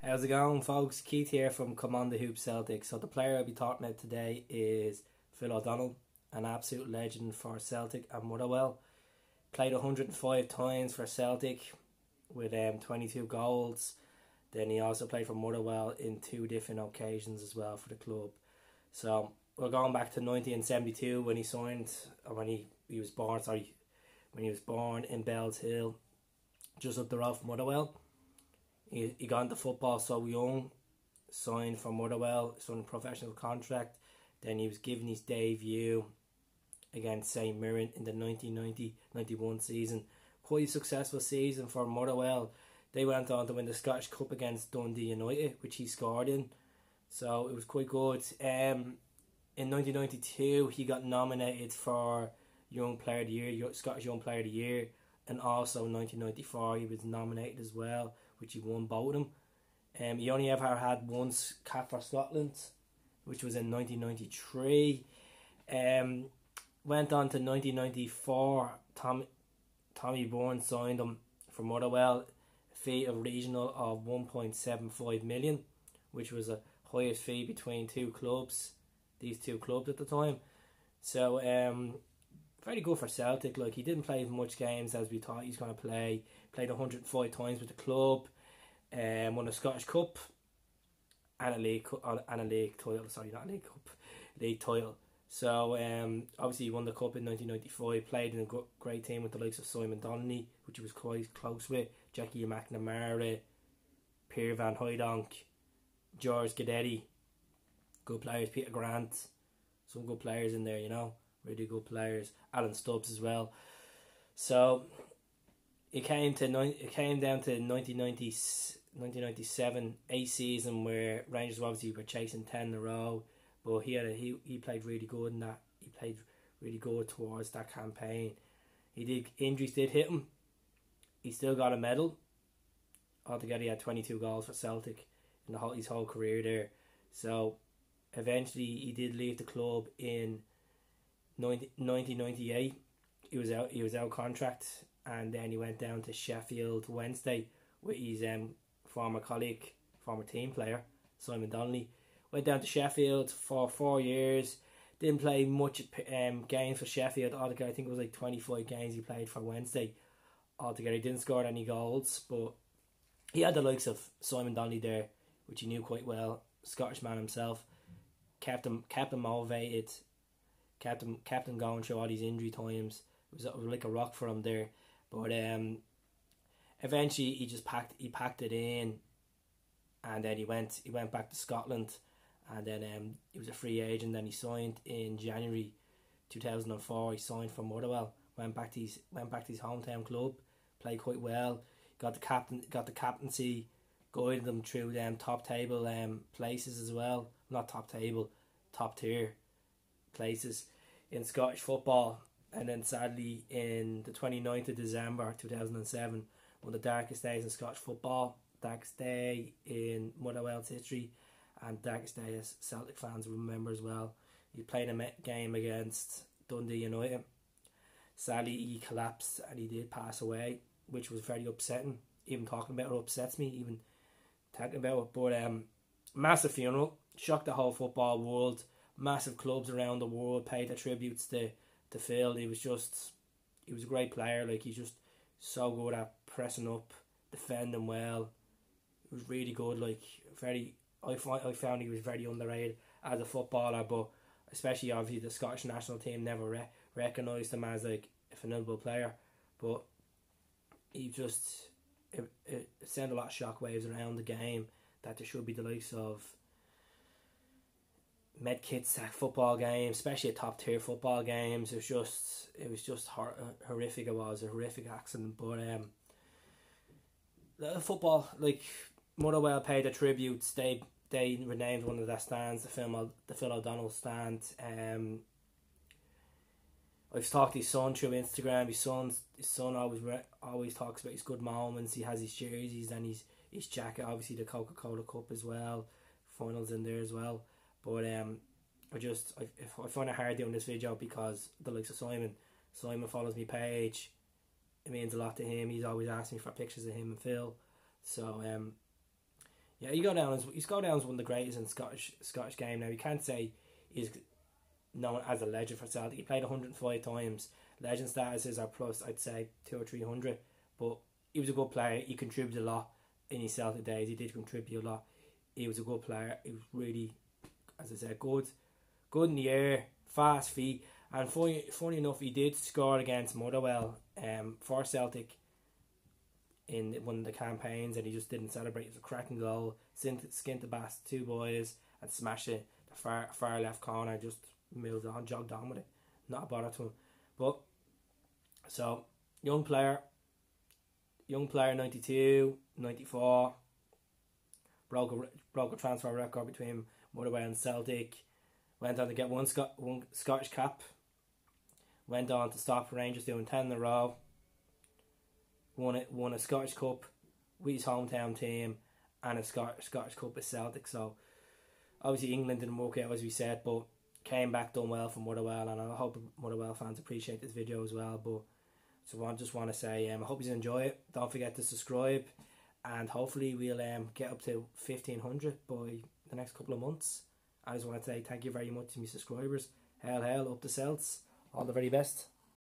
How's it going, folks? Keith here from Cmon the Hoop Celtic. So the player I'll be talking about today is Phil O'Donnell, an absolute legend for Celtic and Motherwell. Played 105 times for Celtic with 22 goals. Then he also played for Motherwell in 2 different occasions as well for the club. So we're going back to 1972 when he signed, or when he was born. When he was born in Bells Hill, just up the road from Motherwell. He got into football so young, signed for Motherwell, signed a professional contract. Then he was given his debut against St Mirren in the 1990-91 season. Quite a successful season for Motherwell. They went on to win the Scottish Cup against Dundee United, which he scored in. So it was quite good. In 1992, he got nominated for Young Player of the Year, Scottish Young Player of the Year. And also in 1994, he was nominated as well, which he won both of them. He only ever had one cap for Scotland, which was in 1993. Went on to 1994. Tommy Bourne signed him for Motherwell, a fee of regional of 1.75 million, which was the highest fee between these two clubs at the time. So very good for Celtic. Like, he didn't play as much games as we thought he was going to play. Played 105 times with the club. Won a Scottish Cup and a league title. Sorry, not a league cup, league title. So obviously he won the cup in 1995. Played in a great team with the likes of Simon Donnelly, which he was quite close with. Jackie McNamara, Pierre Van Hooydonk, George Gadetti. Good players. Peter Grant. Some good players in there, you know. Really good players. Alan Stubbs as well. So it came down to 1997 a season where Rangers obviously were chasing 10 in a row, but he played really good in that. He played really good towards that campaign. Injuries did hit him. He still got a medal. Altogether, he had 22 goals for Celtic in his whole career there. So eventually, he did leave the club in 1998. He was out contract, and then he went down to Sheffield Wednesday with his former team player Simon Donnelly. Went down to Sheffield for 4 years. Didn't play much games for Sheffield. Altogether, I think it was like 25 games he played for Wednesday. Altogether, he didn't score any goals, but he had the likes of Simon Donnelly there, which he knew quite well. Scottish man himself. Kept him motivated. Kept him going through all these injury times. It was like a rock for him there. But eventually he packed it in, and then he went back to Scotland, and then he was a free agent. Then he signed in January 2004. He signed for Motherwell. Went back to his hometown club. Played quite well. Got the captaincy. Guided them through top table places as well. Not top table, top tier places in Scottish football. And then sadly, in the 29th of December 2007, one of the darkest days in Scottish football, darkest day in Motherwell's history, and darkest day as Celtic fans remember as well. He played a game against Dundee United. Sadly, he collapsed and he did pass away, which was very upsetting. Even talking about it upsets me, even talking about it. But massive funeral, shocked the whole football world. Massive clubs around the world paid their tributes to Phil. He was a great player. Like, he's just so good at pressing up, defending well. He was really good. Like, I found he was very underrated as a footballer, but especially obviously the Scottish national team never recognised him as like a phenomenal player. But he just it sent a lot of shockwaves around the game that there should be the likes of medkits at football games, especially at top tier football games. It was just horrific. It was a horrific accident. But the football, like, Motherwell paid their tributes. They renamed one of their stands the Phil O'Donnell stand. I've talked to his son through Instagram. His son always talks about his good moments. He has his jerseys and his jacket, obviously the Coca-Cola Cup as well, finals in there as well. But I find it hard doing this video because the likes of Simon follows me page. It means a lot to him. He's always asking me for pictures of him and Phil. So Yeah, he's go down as one of the greatest in Scottish game. Now you can't say he's known as a legend for Celtic. He played 105 times. Legend status is our plus, I'd say 200 or 300. But he was a good player. He contributed a lot in his Celtic days. He did contribute a lot. He was a good player. He was really, as I said, good in the air, fast feet. And funny enough, he did score against Motherwell for Celtic in one of the campaigns, and he just didn't celebrate. It was a cracking goal. Skint the past two boys and smashed it. The far left corner, just moved on, jogged on with it. Not a bother to him. But, so, young player 92, 94, broke a transfer record between Motherwell and Celtic. Went on to get one Scottish cap. Went on to stop Rangers doing 10 in a row. Won a Scottish Cup with his hometown team and a Scottish Cup with Celtic. So obviously England didn't work out as we said, but came back, done well for Motherwell, and I hope Motherwell fans appreciate this video as well. But so I just want to say I hope you enjoy it. Don't forget to subscribe, and hopefully we'll get up to 1,500 by the next couple of months. I just want to say thank you very much to my subscribers. Hell, up the Celts. All the very best.